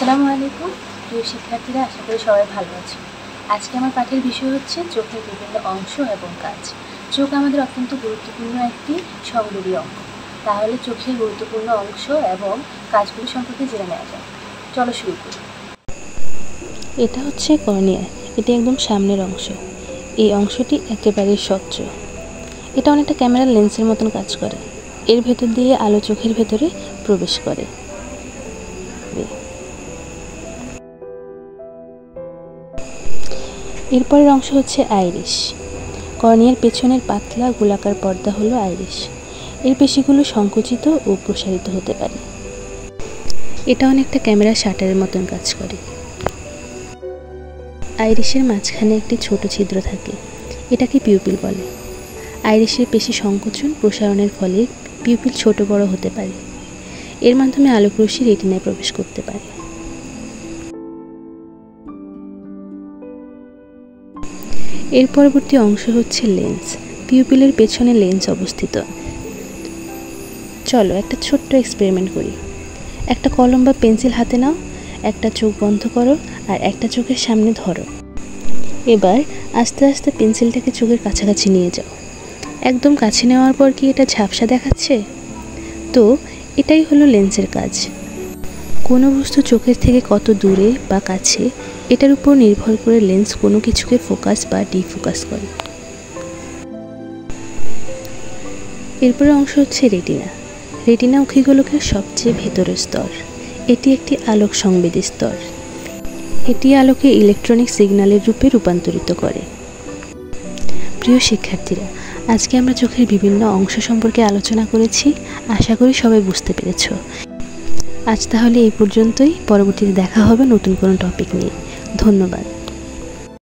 আসসালামু আলাইকুম প্রিয় শিক্ষার্থীরা, আশা করি সবাই ভালো আছো। আজকে আমার পাঠের বিষয় হচ্ছে চোখের বিভিন্ন অংশ এবং কাজ। চোখ আমাদের অত্যন্ত গুরুত্বপূর্ণ একটি সংবেদী অঙ্গ। তাহলে চোখের গুরুত্বপূর্ণ অংশ এবং কাজগুলি সম্পর্কে জেনে নেওয়া যাক। চলো শুরু করি। এটা হচ্ছে কর্নিয়া। এটি একদম সামনের অংশ। এই অংশটি একেবারেই স্বচ্ছ। এটা অনেকটা ক্যামেরার লেন্সের মতন কাজ করে। এর ভেতর দিয়ে আলো চোখের ভেতরে প্রবেশ করে। এরপরের অংশ হচ্ছে আইরিশ। কর্নিয়ার পেছনের পাতলা গোলাকার পর্দা হলো আইরিশ। এর পেশিগুলো সংকুচিত ও প্রসারিত হতে পারে। এটা অনেকটা ক্যামেরার শাটারের মতন কাজ করে। আইরিশের মাঝখানে একটি ছোট ছিদ্র থাকে, এটাকে পিউপিল বলে। আইরিশের পেশি সংকোচন প্রসারণের ফলে পিউপিল ছোট বড় হতে পারে। এর মাধ্যমে আলোকরশ্মি রেটিনায় প্রবেশ করতে পারে। এর পরবর্তী অংশ হচ্ছে লেন্স। পিউপিলের পেছনে লেন্স অবস্থিত। চলো একটা ছোট্ট এক্সপেরিমেন্ট করি। একটা কলম বা পেন্সিল হাতে নাও, একটা চোখ বন্ধ করো আর একটা চোখের সামনে ধরো। এবার আস্তে আস্তে পেন্সিলটাকে চোখের কাছাকাছি নিয়ে যাও। একদম কাছে নেওয়ার পর কি এটা ঝাপসা দেখাচ্ছে? তো এটাই হলো লেন্সের কাজ। কোনো বস্তু চোখের থেকে কত দূরে বা কাছে, এটার উপর নির্ভর করে লেন্স কোনো কিছুকে ফোকাস বা ডিফোকাস করে। এরপরে অংশ হচ্ছে রেটিনা। রেটিনা অক্ষিগোলকের সবচেয়ে ভেতরের স্তর। এটি একটি আলোক সংবেদী স্তর। এটি আলোকে ইলেকট্রনিক সিগন্যালের রূপে রূপান্তরিত করে। প্রিয় শিক্ষার্থীরা, আজকে আমরা চোখের বিভিন্ন অংশ সম্পর্কে আলোচনা করেছি। আশা করি সবাই বুঝতে পেরেছ। আজ তাহলে এই পর্যন্তই। পরবর্তীতে দেখা হবে নতুন কোনো টপিক নিয়ে। ধন্যবাদ।